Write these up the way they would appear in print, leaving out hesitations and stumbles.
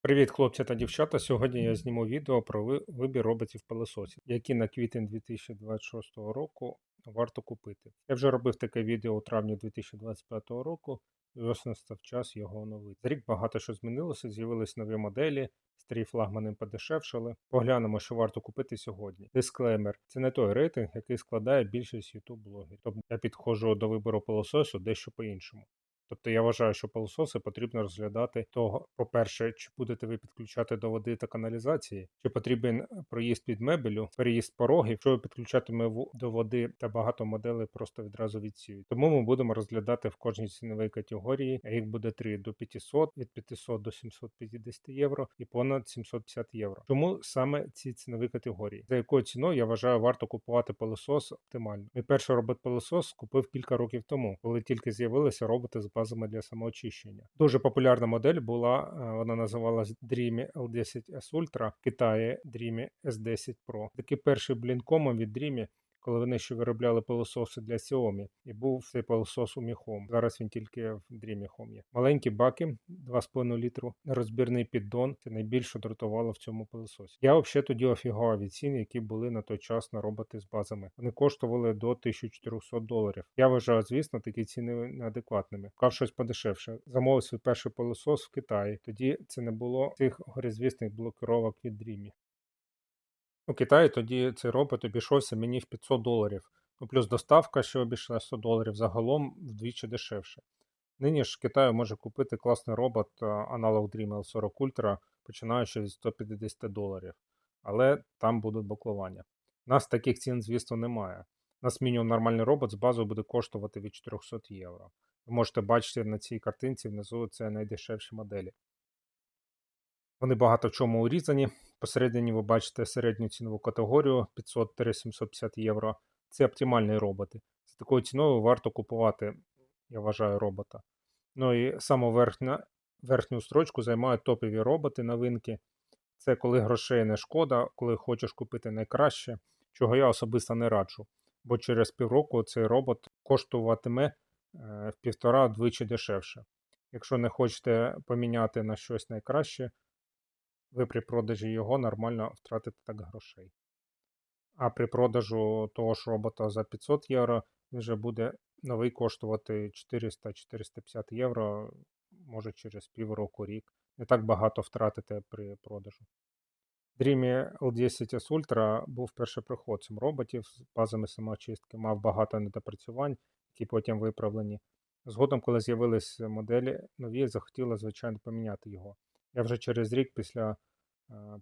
Привіт, хлопці та дівчата. Сьогодні я зніму відео про вибір роботів-пилососів, які на квітень 2026 року варто купити. Я вже робив таке відео у травні 2025 року, і ось настав час його оновити. За рік багато що змінилося, з'явились нові моделі, старі флагмани подешевшали. Поглянемо, що варто купити сьогодні. Дисклеймер: це не той рейтинг, який складає більшість YouTube-блогерів. Тобто я підходжу до вибору пилососу дещо по-іншому. Тобто я вважаю, що пилососи потрібно розглядати того, по-перше, чи будете ви підключати до води та каналізації, чи потрібен проїзд від мебелю, переїзд порогів, що ви підключатиме до води та багато моделей просто відразу відсіють. Тому ми будемо розглядати в кожній ціновій категорії, а їх буде 3 до 500, від 500 до 750 євро і понад 750 євро. Чому саме ці цінові категорії? За якою ціною я вважаю варто купувати пилосос оптимально? Мій перший робот-пилосос купив кілька років тому, коли тільки з'явилися роботи з базами для самоочищення. Дуже популярна модель була, вона називалась Dreamy L10S Ultra, в Китаї Dreamy S10 Pro. Такий перший блінкомом від Dreamy, коли вони ще виробляли пилососи для Xiaomi, і був цей пилосос у Mi Home. Зараз він тільки в Dreamy Home є. Маленькі баки, 2,5 літру, розбірний піддон, це найбільше дратувало в цьому пилососі. Я взагалі тоді офігував від цін, які були на той час на роботи з базами. Вони коштували до $1400. Я вважаю, звісно, такі ціни неадекватними. Кав щось подешевше. Замовив свій перший пилосос в Китаї. Тоді це не було цих горизвісних блокировок від Dreamy. У Китаї тоді цей робот обійшовся мені в $500. Ну, плюс доставка, що обійшла $100, загалом вдвічі дешевше. Нині ж в Китаї може купити класний робот аналог Dream L40 Ultra, починаючи від $150. Але там будуть блокування. У нас таких цін, звісно, немає. У нас мінімум нормальний робот з базою буде коштувати від 400 євро. Ви можете бачити на цій картинці внизу, це найдешевші моделі. Вони багато в чому урізані. Посередині ви бачите середню цінову категорію 500-750 євро. Це оптимальні роботи. За такою ціною варто купувати, я вважаю, робота. Ну і саму верхню строчку займають топові роботи, новинки. Це коли грошей не шкода, коли хочеш купити найкраще, чого я особисто не раджу. Бо через півроку цей робот коштуватиме в 1,5-2 дешевше. Якщо не хочете поміняти на щось найкраще, ви при продажі його нормально втратите так грошей. А при продажу того ж робота за 500 євро він вже буде новий коштувати 400-450 євро, може через півроку, рік. Не так багато втратите при продажу. Dreamy L10S Ultra був першопроходцем роботів з базами самоочистки, мав багато недопрацювань, які потім виправлені. Згодом, коли з'явились моделі нові, захотіла, звичайно, поміняти його. Я вже через рік після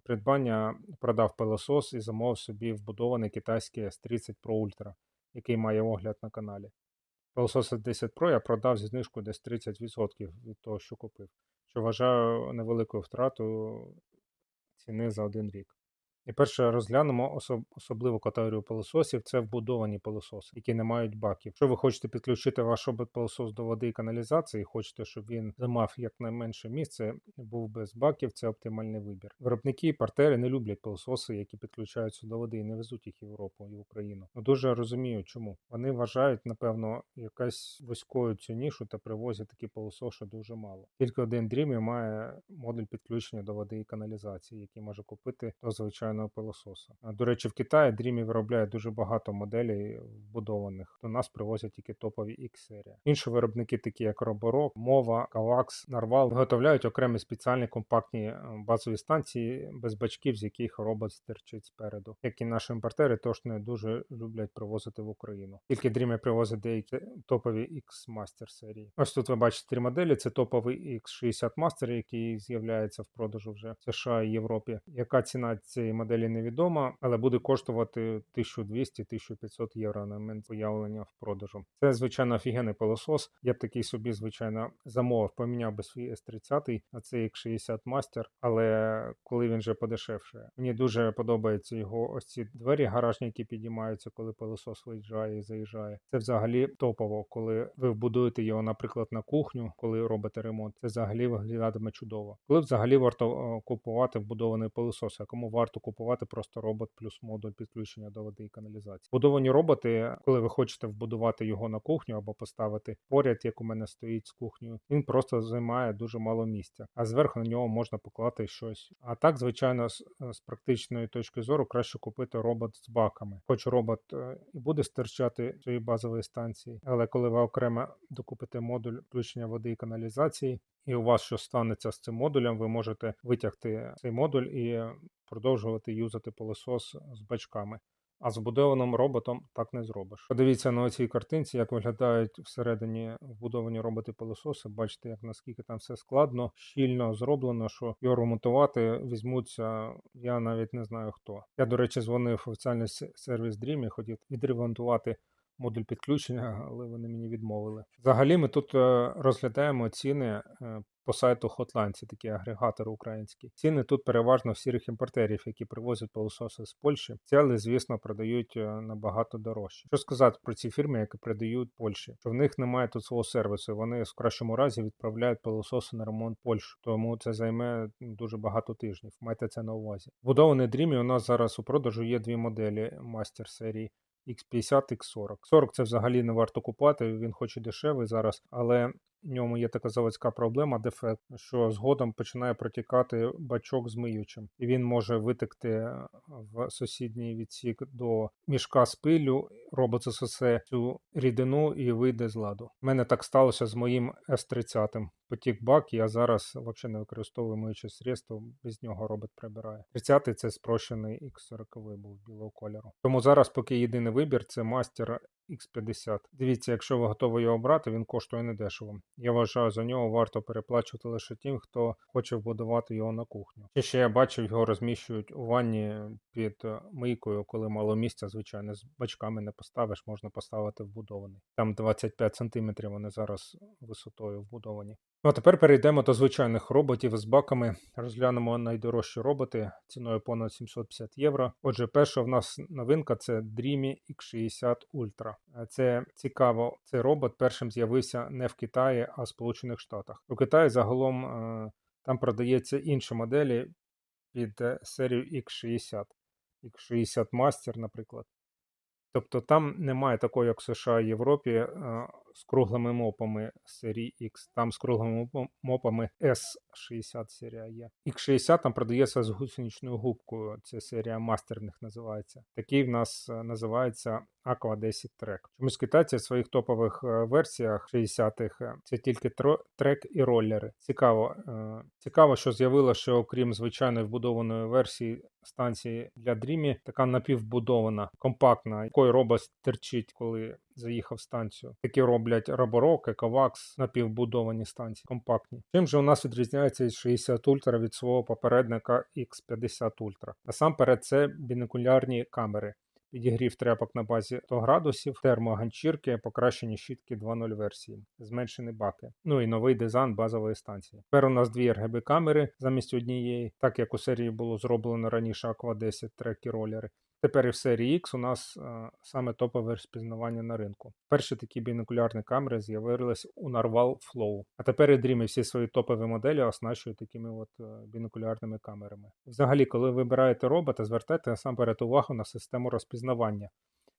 придбання продав пилосос і замовив собі вбудований китайський S30 Pro Ultra, який має огляд на каналі. Пилосос S10 Pro я продав зі знижкою десь 30% від того, що купив, що вважаю невеликою втратою ціни за один рік. І перше розглянемо особливу категорію пилососів – це вбудовані пилососи, які не мають баків. Якщо ви хочете підключити ваш робот-пилосос до води і каналізації, хочете, щоб він займав якнайменше місце, був без баків, це оптимальний вибір. Виробники і партнери не люблять пилососи, які підключаються до води і не везуть їх в Європу і в Україну. Ну, дуже розумію, чому. Вони вважають, напевно, якась вузькою цю нішу та привозять такі пилососи дуже мало. Тільки один Dreamy має модуль підключення до води і каналізації, який може купити до звичайного пилососа. До речі, в Китаї Dreamy виробляє дуже багато моделей вбудованих. До нас привозять тільки топові X-серія. Інші виробники, такі як Roborock, Mova, Kavax, Narval, виготовляють окремі спеціальні компактні базові станції без бачків, з яких робот стирчить спереду. Як і наші імпортери, тож не дуже люблять привозити в Україну. Тільки Dreamy привозить деякі топові X-Master серії. Ось тут ви бачите три моделі. Це топовий X60 Master, який з'являється в продажу вже в США і Європі. Яка ціна цієї моделі невідома, але буде коштувати 1200-1500 євро на момент появлення в продажу. Це, звичайно, офігенний пилосос. Я б такий собі, звичайно, замовив, поміняв би свій S30 на цей X60 Master, але коли він вже подешевшає. Мені дуже подобаються його ось ці двері гаражні, які підіймаються, коли пилосос виїжджає і заїжджає. Це взагалі топово, коли ви вбудуєте його, наприклад, на кухню, коли робите ремонт. Це взагалі виглядатиме чудово. Коли взагалі варто купувати вбудований пилосос, а кому варто купувати купувати просто робот плюс модуль підключення до води і каналізації. Вбудовані роботи, коли ви хочете вбудувати його на кухню або поставити поряд, як у мене стоїть з кухнею, він просто займає дуже мало місця, а зверху на нього можна поклати щось. А так, звичайно, з практичної точки зору краще купити робот з баками. Хоч робот і буде стирчати цієї базової станції, але коли ви окремо докупите модуль включення води і каналізації, і у вас щось станеться з цим модулем, ви можете витягти цей модуль і продовжувати юзати пилосос з бачками. А з вбудованим роботом так не зробиш. Подивіться на цій картинці, як виглядають всередині вбудовані роботи-пилососи. Бачите, як наскільки там все складно, щільно зроблено, що його ремонтувати візьмуться, я навіть не знаю хто. Я, до речі, дзвонив в офіціальний сервіс Dream і хотів відремонтувати модуль підключення, але вони мені відмовили. Взагалі ми тут розглядаємо ціни по сайту Hotline, це такі агрегатори українські. Ціни тут переважно в сірих імпортерів, які привозять пилососи з Польщі. Ці, але, звісно, продають набагато дорожче. Що сказати про ці фірми, які продають Польщі? Що в них немає тут свого сервісу, вони в кращому разі відправляють пилососи на ремонт в Польщу, тому це займе дуже багато тижнів. Майте це на увазі. Вбудований Dreamy у нас зараз у продажу є дві моделі Master серії. X50, X40. 40 це взагалі не варто купувати, він хоч і дешевий зараз, але в ньому є така заводська проблема, дефект, що згодом починає протікати бачок з миючим. І він може витекти в сусідній відсік до мішка з пилю, робот засосе цю рідину і вийде з ладу. У мене так сталося з моїм S30. Потік бак, я зараз взагалі не використовую миюче средство, без нього робот прибирає. 30-й це спрощений X40 був білого кольору. Тому зараз поки єдиний вибір це Master X50. Дивіться, якщо ви готові його брати, він коштує недешево. Я вважаю, за нього варто переплачувати лише тим, хто хоче вбудувати його на кухню. Ще я бачив, його розміщують у ванні під мийкою, коли мало місця, звичайно, з бачками не поставиш, можна поставити вбудований. Там 25 см вони зараз висотою вбудовані. Ну а тепер перейдемо до звичайних роботів з баками. Розглянемо найдорожчі роботи ціною понад 750 євро. Отже, перша в нас новинка – це Dreamy X60 Ultra. Це цікаво, цей робот першим з'явився не в Китаї, а в Сполучених Штатах. У Китаї загалом там продається інші моделі під серію X60. X60 Master, наприклад. Тобто там немає такої, як в США і Європі, з круглими мопами серії X. Там з круглими мопами S60 серія є. X60 там продається з гусеничною губкою. Це серія мастерних називається. Такий в нас називається Aqua 10 Track. Чомусь китайці в своїх топових версіях 60-х це тільки трек і роллери. Цікаво, що з'явилося, що окрім звичайної вбудованої версії станції для Dreamy, така напіввбудована, компактна, якою робот терчить, коли заїхав в станцію. Такі роблять Roborock, Ecovacs, напівбудовані станції, компактні. Чим же у нас відрізняється X60 Ultra від свого попередника X50 Ultra? Насамперед це бінокулярні камери. Підігрів тряпок на базі 100 градусів, термоганчірки, покращені щітки 2.0 версії, зменшені баки. Ну і новий дизайн базової станції. Тепер у нас дві RGB камери замість однієї, так як у серії було зроблено раніше Aqua 10 треки ролери. Тепер і в серії X у нас саме топове розпізнавання на ринку. Перші такі бінокулярні камери з'явились у Narval Flow. А тепер і Dreamy всі свої топові моделі оснащують такими бінокулярними камерами. Взагалі, коли вибираєте робота, звертайте насамперед увагу на систему розпізнавання.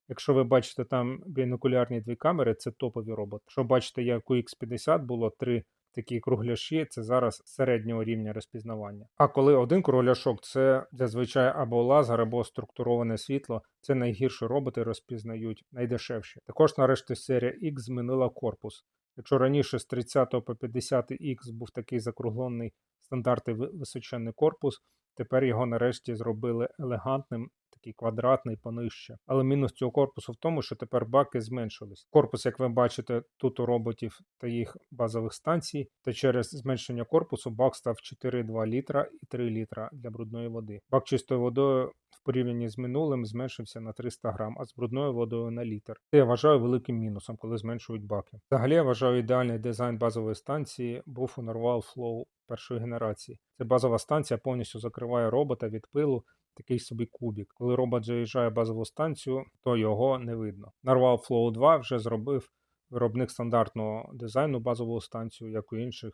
Якщо ви бачите там бінокулярні дві камери, це топові роботи. Якщо бачите, як у X50 було 3 такі кругляші, це зараз середнього рівня розпізнавання. А коли один кругляшок, це зазвичай або лазер, або структуроване світло, це найгірші роботи розпізнають, найдешевші. Також нарешті серія X змінила корпус. Якщо раніше з 30 по 50 X був такий закруглений стандартний височенний корпус, тепер його нарешті зробили елегантним, такий квадратний понижче. Але мінус цього корпусу в тому, що тепер баки зменшились. Корпус, як ви бачите, тут у роботів та їх базових станцій, та через зменшення корпусу бак став 4,2 літра і 3 літра для брудної води. Бак чистою водою в порівнянні з минулим зменшився на 300 грам, а з брудною водою на літр. Це я вважаю великим мінусом, коли зменшують баки. Взагалі я вважаю, ідеальний дизайн базової станції був у Narval Flow першої генерації. Це базова станція повністю закриває робота від пилу, такий собі кубік. Коли робот заїжджає в базову станцію, то його не видно. Narval Flow 2 вже зробив виробник стандартного дизайну базову станцію, як у інших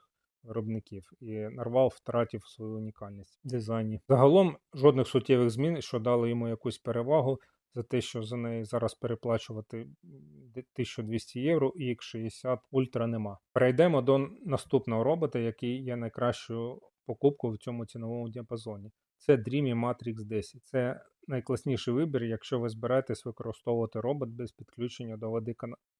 виробників, і Narwhal втратив свою унікальність в дизайні. Загалом жодних суттєвих змін, що дали йому якусь перевагу за те, що за неї зараз переплачувати 1200 євро і X60 Ultra нема. Перейдемо до наступного робота, який є найкращою покупкою в цьому ціновому діапазоні. Це Dreamy Matrix 10. Це найкласніший вибір, якщо ви збираєтесь використовувати робот без підключення до води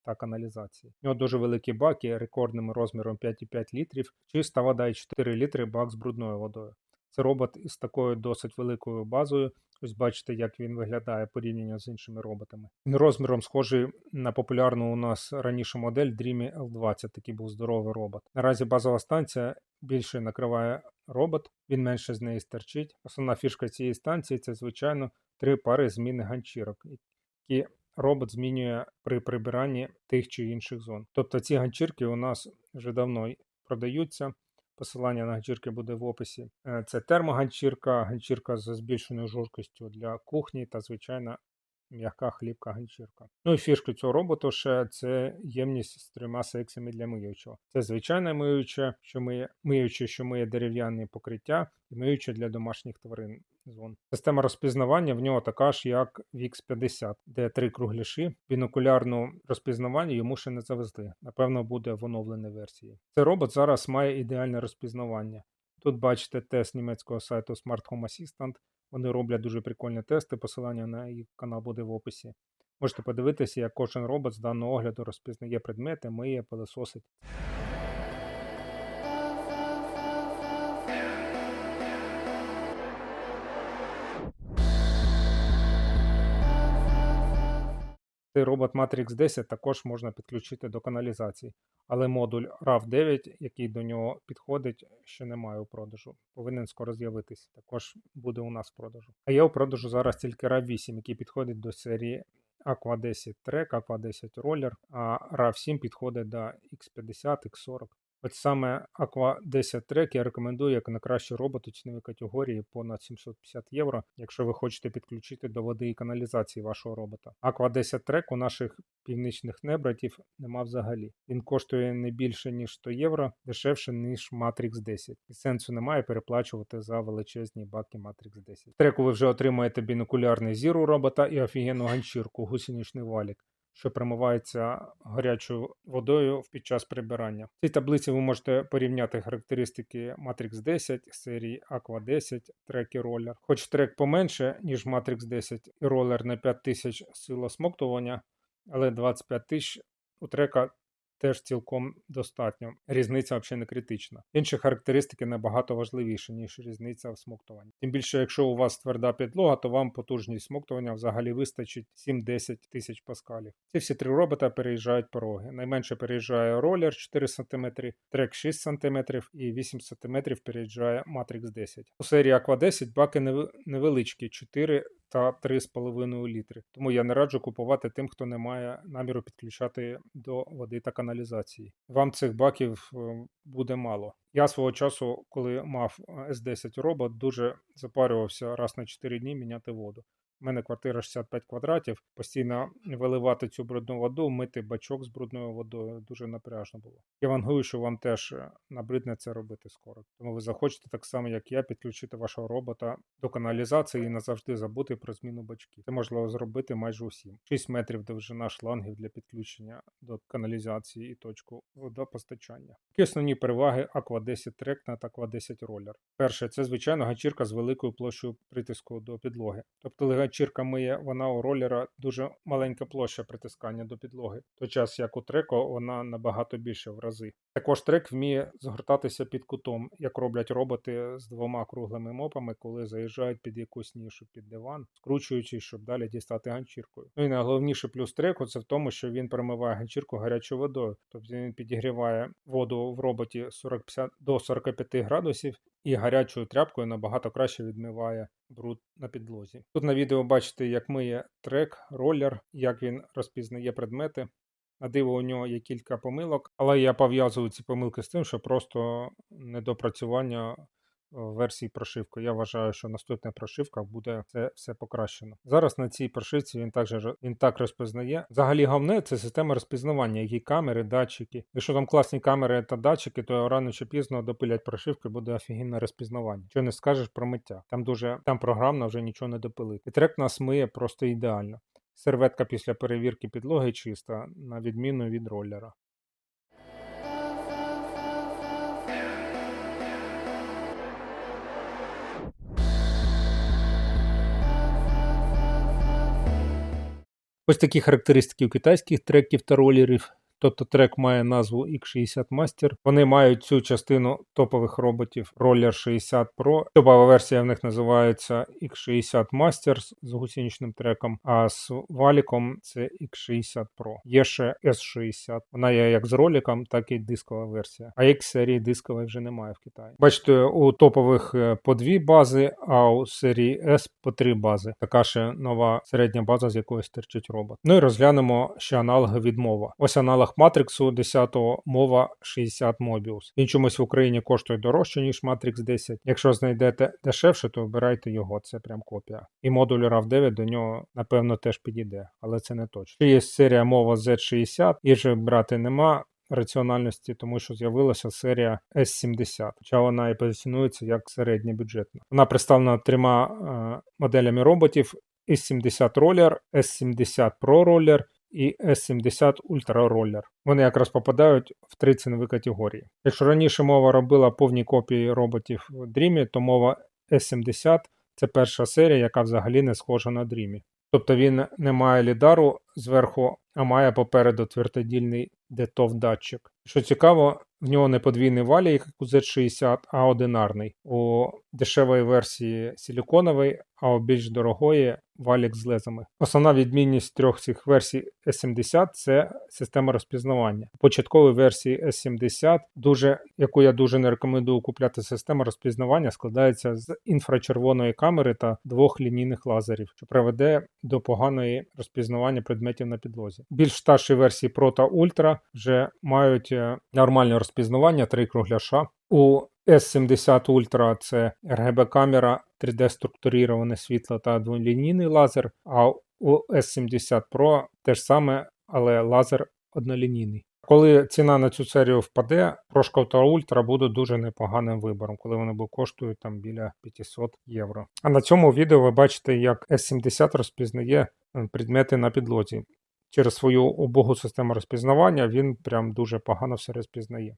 та каналізації. У нього дуже великі баки рекордним розміром 5,5 літрів, чиста вода і 4 літри бак з брудною водою. Це робот із такою досить великою базою. Ось бачите, як він виглядає порівняно з іншими роботами. Він розміром схожий на популярну у нас раніше модель Dreamy L20, такий був здоровий робот. Наразі базова станція більше накриває робот, він менше з неї стерчить. Основна фішка цієї станції – це, звичайно, 3 пари зміни ганчірок, які робот змінює при прибиранні тих чи інших зон. Тобто ці ганчірки у нас вже давно продаються. Посилання на ганчірки буде в описі. Це термоганчірка, ганчірка з збільшеною жорсткістю для кухні та, звичайно, м'яка хлібка ганчірка. Ну і фішка цього роботу ще це ємність з 3 секціями для миючого. Це звичайне миюче, що миє дерев'яне покриття, і миюче для домашніх тварин зон. Система розпізнавання в нього така ж, як в X50, де 3 кругляші. Бінокулярну розпізнавання йому ще не завезли. Напевно, буде в оновленій версії. Цей робот зараз має ідеальне розпізнавання. Тут бачите тест німецького сайту Smart Home Assistant. Вони роблять дуже прикольні тести, посилання на їх канал буде в описі. Можете подивитися, як кожен робот з даного огляду розпізнає предмети, миє, пилососить. Цей робот Matrix 10 також можна підключити до каналізації, але модуль RAV9, який до нього підходить, ще немає у продажу. Повинен скоро з'явитись. Також буде у нас в продажу. А є у продажу зараз тільки RAV8, який підходить до серії Aqua 10 Track, Aqua 10 Roller, а RAV7 підходить до X50, X40. От саме Aqua 10 Track я рекомендую як найкращий робот у ціновій категорії понад 750 євро, якщо ви хочете підключити до води і каналізації вашого робота. Aqua 10 Track у наших північних небратів нема взагалі. Він коштує не більше, ніж 100 євро, дешевше, ніж Matrix 10. І сенсу немає переплачувати за величезні баки Matrix 10. В треку ви вже отримаєте бінокулярний зір у робота і офігенну ганчірку, гусеничний валік, що промивається гарячою водою під час прибирання. В цій таблиці ви можете порівняти характеристики Matrix 10 серії Aqua 10, трек і ролер. Хоч трек поменше, ніж Matrix 10 і ролер на 5000 сил осмоктування, але 25 тисяч у трека теж цілком достатньо. Різниця взагалі не критична. Інші характеристики набагато важливіші, ніж різниця в смоктуванні. Тим більше, якщо у вас тверда підлога, то вам потужність смоктування взагалі вистачить 7-10 тисяч паскалів. Ці всі 3 робота переїжджають пороги. Найменше переїжджає ролер 4 см, трек 6 см і 8 см переїжджає Matrix 10. У серії Aqua 10 баки невеличкі, 4 та 3,5 літри. Тому я не раджу купувати тим, хто не має наміру підключати до води та каналізації. Вам цих баків буде мало. Я свого часу, коли мав S10 робот, дуже запарювався раз на 4 дні міняти воду. У мене квартира 65 квадратів, постійно виливати цю брудну воду, мити бачок з брудною водою дуже напряжно було. Я вангую, що вам теж набридне це робити скоро. Тому ви захочете так само, як я, підключити вашого робота до каналізації і назавжди забути про зміну бачків. Це можливо зробити майже усім. 6 метрів довжина шлангів для підключення до каналізації і точку водопостачання. Які основні переваги Aqua 10 Track та Aqua 10 Roller? Перше, це звичайно ганчірка з великою площею притиску до підлоги. Тобто ганчірка миє, вона у ролера дуже маленька площа притискання до підлоги. В той час, як у треку, вона набагато більше в рази. Також трек вміє згортатися під кутом, як роблять роботи з 2 круглими мопами, коли заїжджають під якусь нішу, під диван, скручуючись, щоб далі дістати ганчіркою. Ну і найголовніший плюс треку це в тому, що він промиває ганчірку гарячою водою. Тобто він підігріває воду в роботі до 45 градусів і гарячою тряпкою набагато краще відмиває бруд на підлозі. Тут на відео бачите, як миє трек, ролер, як він розпізнає предмети. На диво у нього є кілька помилок, але я пов'язую ці помилки з тим, що просто недопрацювання версії прошивки. Я вважаю, що наступна прошивка буде це все покращено. Зараз на цій прошивці він так розпізнає. Взагалі головне це система розпізнавання, які камери, датчики. Якщо там класні камери та датчики, то рано чи пізно допилять прошивки, буде офігенне розпізнавання. Що не скажеш про миття. Там програмно вже нічого не допилить. І трек нас миє просто ідеально. Серветка після перевірки підлоги чиста, на відміну від роллера. Ось такі характеристики у китайських треків та ролерів. Тобто трек має назву X60 Master. Вони мають цю частину топових роботів Roller 60 Pro. Топова версія в них називається X60 Master з гусеничним треком, а з валіком це X60 Pro. Є ще S60. Вона є як з роликом, так і дискова версія. А X-серії дискової вже немає в Китаї. Бачите, у топових по 2 бази, а у серії S по 3 бази. Така ще нова середня база, з якої стирчить робот. Ну і розглянемо ще аналоги від мова. Ось аналог Matrix 10 мова 60 Mobius. Він чомусь в Україні коштує дорожче, ніж Matrix 10. Якщо знайдете дешевше, то обирайте його, це прям копія. І модуль RAV9 до нього, напевно, теж підійде, але це не точно. Ще є серія мова Z60, її же брати нема раціональності, тому що з'явилася серія S70, хоча вона і позиціонується як середньобюджетна. Вона представлена 3 моделями роботів: S70 Roller, S70 Pro Roller і S70 Ultra Roller. Вони якраз попадають в 3 цінові категорії. Якщо раніше мова робила повні копії роботів в Dream, то мова S70 – це перша серія, яка взагалі не схожа на Dream. Тобто він не має лідару зверху, а має попереду твердотільний DTOV-датчик. Що цікаво, в нього не подвійний валік, як у Z60, а одинарний. У дешевої версії силіконовий, а у більш дорогої валік з лезами. Основна відмінність 3 цих версій S70 – це система розпізнавання. У початковій версії S70, яку я дуже не рекомендую купляти, система розпізнавання складається з інфрачервоної камери та 2 лінійних лазерів, що приведе до поганої розпізнавання предметів на підлозі. Більш старші версії Pro та Ultra вже мають нормальне розпізнавання, 3 кругляша. У S70 Ultra це RGB-камера, 3D-структурироване світло та дволінійний лазер, а у S70 Pro теж саме, але лазер однолінійний. Коли ціна на цю серію впаде, Прошка та Ультра будуть дуже непоганим вибором, коли вони коштують там біля 500 євро. А на цьому відео ви бачите, як S70 розпізнає предмети на підлозі. Через свою убогу систему розпізнавання він прям дуже погано все розпізнає.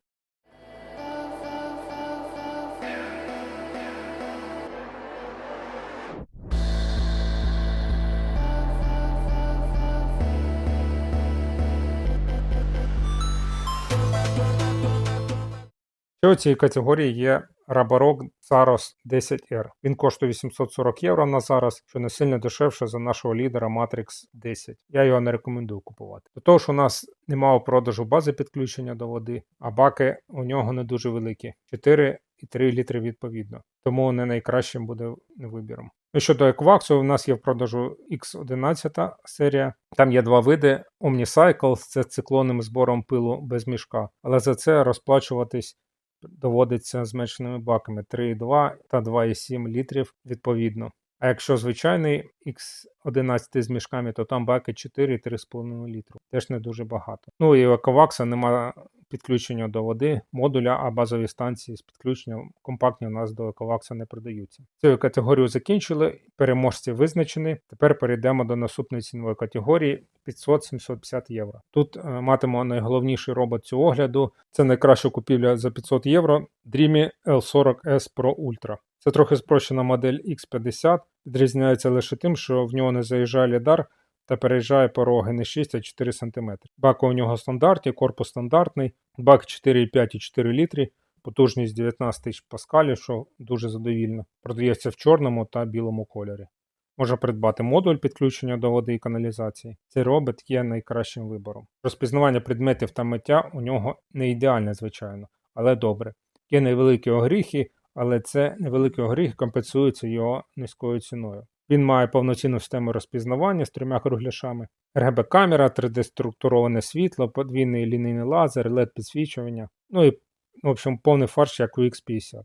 Ще у цій категорії є Roborock Zaros 10R. Він коштує 840 євро на зараз, що не сильно дешевше за нашого лідера Matrix 10. Я його не рекомендую купувати. До того ж, у нас немає у продажу бази підключення до води, а баки у нього не дуже великі. 4 і 3 літри відповідно. Тому не найкращим буде вибіром. І щодо Equax, у нас є в продажу X11 серія. Там є 2 види. OmniCycle – це циклонним збором пилу без мішка. Але за це розплачуватись доводиться зменшеними баками 3,2 та 2,7 літрів відповідно. А якщо звичайний X11 з мішками, то там баки 4 і 3,5 літру. Теж не дуже багато. Ну і у Equax немає підключення до води, модуля, а базові станції з підключенням компактні у нас до Equax не продаються. Цю категорію закінчили, переможці визначені. Тепер перейдемо до наступної цінової категорії 500-750 євро. Тут матимемо найголовніший робот цього огляду. Це найкраща купівля за 500 євро Dreame L40S Pro Ultra. Це трохи спрощена модель X50, відрізняється лише тим, що в нього не заїжджає лідар та переїжджає пороги не 6, а 4 см. Бак у нього стандартний, корпус стандартний, бак 4,5 і 4 літрі, потужність 19 тисяч паскалів, що дуже задовільно. Продається в чорному та білому кольорі. Можна придбати модуль підключення до води і каналізації. Цей робот є найкращим вибором. Розпізнавання предметів та миття у нього не ідеальне, звичайно, але добре. Є невеликі огріхи, але це невеликі огріхи компенсуються його низькою ціною. Він має повноцінну систему розпізнавання з 3 кругляшами, RGB-камера, 3D-структуроване світло, подвійний лінійний лазер, LED-підсвічування, ну і, в общем, повний фарш, як у X50.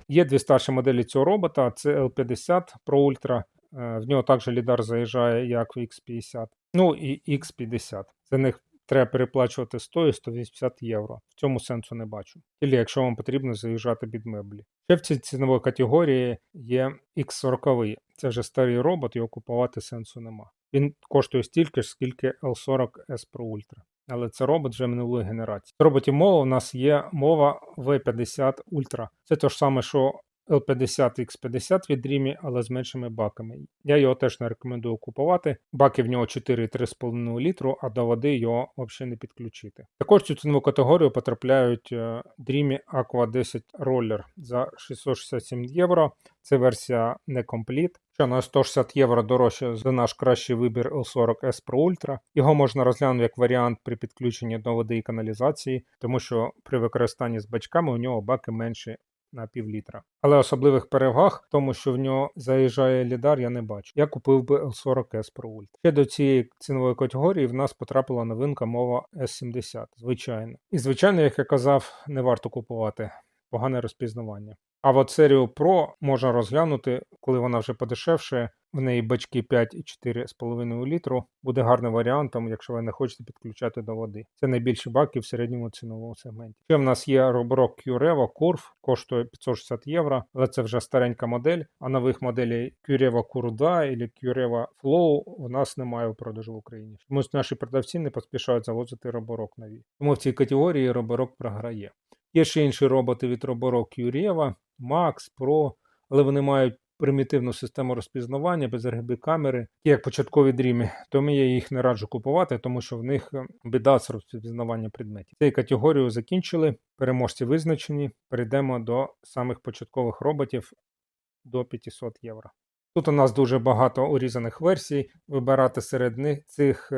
Є дві старші моделі цього робота, це L50 Pro Ultra, в нього також лідар заїжджає, як в X50, ну і X50. За них треба переплачувати 100 і 180 євро. В цьому сенсу не бачу. Тільки якщо вам потрібно заїжджати під меблі. Ще в цій ціновій категорії є X40. Це вже старий робот, його купувати сенсу нема. Він коштує стільки ж, скільки L40S Pro Ultra. Але це робот вже минулої генерації. В роботі мова у нас є мова V50 Ultra. Це те ж саме, що L50 X50 від Dreamy, але з меншими баками. Я його теж не рекомендую купувати. Баки в нього 4,3,5 літру, а до води його взагалі не підключити. Також в цю цінову категорію потрапляють Dreamy Aqua 10 Roller за 667 євро. Це версія не Complete, що на 160 євро дорожче за наш кращий вибір L40S Pro Ultra. Його можна розглянути як варіант при підключенні до води і каналізації, тому що при використанні з бачками у нього баки менші на пів-літра. Але особливих переваг в тому, що в нього заїжджає лідар, я не бачу. Я купив би L40S Pro Ultra. Ще до цієї цінової категорії в нас потрапила новинка мова S70, звичайно. І звичайно, як я казав, не варто купувати. Погане розпізнавання. А от серію Pro можна розглянути, коли вона вже подешевше, в неї бачки 5,4,5 літру. Буде гарним варіантом, якщо ви не хочете підключати до води. Це найбільші баки в середньому ціновому сегменті. Ще в нас є Roborock Cureva Curve, коштує 560 євро, але це вже старенька модель, а нових моделей Cureva Curve 2 або Cureva Flow у нас немає у продажу в Україні. Чомусь наші продавці не поспішають завозити Roborock нові. Тому в цій категорії Roborock програє. Є ще інші роботи від Roborock Cureva, Max, Pro, але вони мають примітивну систему розпізнавання без RGB камери, як початкові Dreamy, тому я їх не раджу купувати, тому що в них біда з розпізнаванням предметів. Цю категорію закінчили, переможці визначені, перейдемо до самих початкових роботів до 500 євро. Тут у нас дуже багато урізаних версій, вибирати серед них цих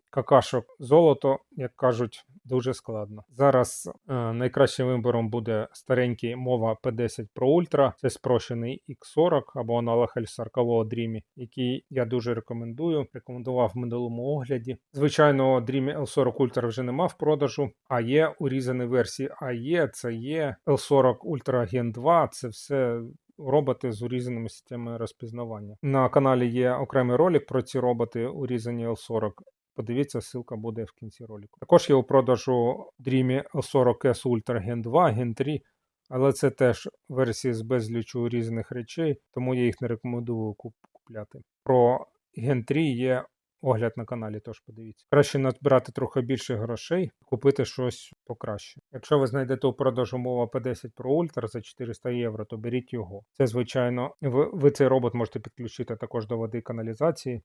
какашок золото, як кажуть, дуже складно. Зараз найкращим вибором буде старенький мова P10 Pro Ultra, це спрощений X40 або аналог L40 Dreamy, який я дуже рекомендував в минулому огляді. Звичайно, Dreamy L40 Ultra вже нема в продажу, а є урізані версії AE, це є L40 Ultra Gen 2, це все роботи з урізаними системами розпізнавання. На каналі є окремий ролик про ці роботи, урізані L40. Подивіться, ссылка буде в кінці ролику. Також є у продажу Dreamy L40S Ultra Gen 2, Gen 3, але це теж версії з безлічу урізаних речей, тому я їх не рекомендую купляти. Про Gen 3 є огляд на каналі, тож подивіться. Краще назбирати трохи більше грошей, купити щось покраще. Якщо ви знайдете у продажу мова P10 Pro Ultra за 400 євро, то беріть його. Це, звичайно, ви цей робот можете підключити також до води і каналізації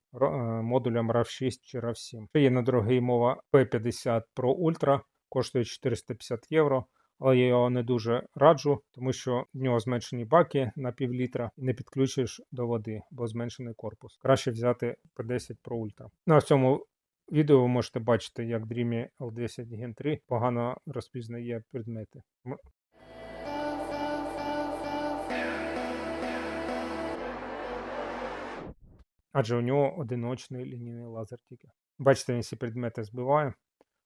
модулем RAV6 чи RAV7. Ще є недорогий мова P50 Pro Ultra, коштує 450 євро. Але я його не дуже раджу, тому що в нього зменшені баки на пів-літра і не підключиш до води, бо зменшений корпус. Краще взяти P10 Pro Ultra. На цьому відео ви можете бачити, як Dreamy L10 Gen 3 погано розпізнає предмети. Адже у нього одиночний лінійний лазер тільки. Бачите, він всі предмети збиває.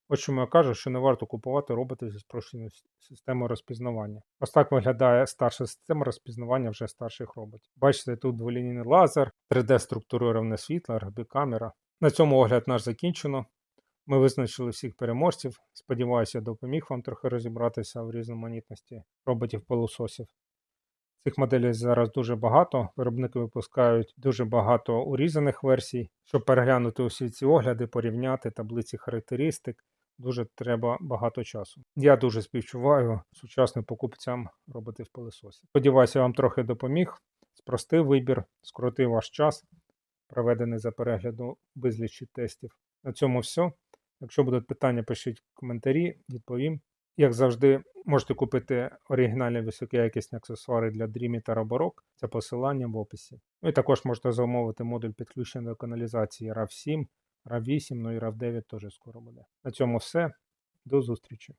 Ось чому я кажу, що не варто купувати роботи зі спрощеною системою розпізнавання. Ось так виглядає старша система розпізнавання вже старших роботів. Бачите, тут дволінійний лазер, 3D-структурироване світло, RGB-камера. На цьому огляд наш закінчено. Ми визначили всіх переможців. Сподіваюся, я допоміг вам трохи розібратися в різноманітності роботів-пилососів. Цих моделей зараз дуже багато, виробники випускають дуже багато урізаних версій. Щоб переглянути усі ці огляди, порівняти таблиці характеристик, дуже треба багато часу. Я дуже співчуваю сучасним покупцям роботів-пилососів. Сподіваюся, я вам трохи допоміг, спростив вибір, скоротив ваш час, проведений за перегляду безлічі тестів. На цьому все. Якщо будуть питання, пишіть в коментарі, відповім. Як завжди, можете купити оригінальні високоякісні аксесуари для Dreamy та Roborock. Це посилання в описі. Ну і також можете замовити модуль підключення до каналізації RAV7, RAV8, ну і RAV9 теж скоро буде. На цьому все. До зустрічі!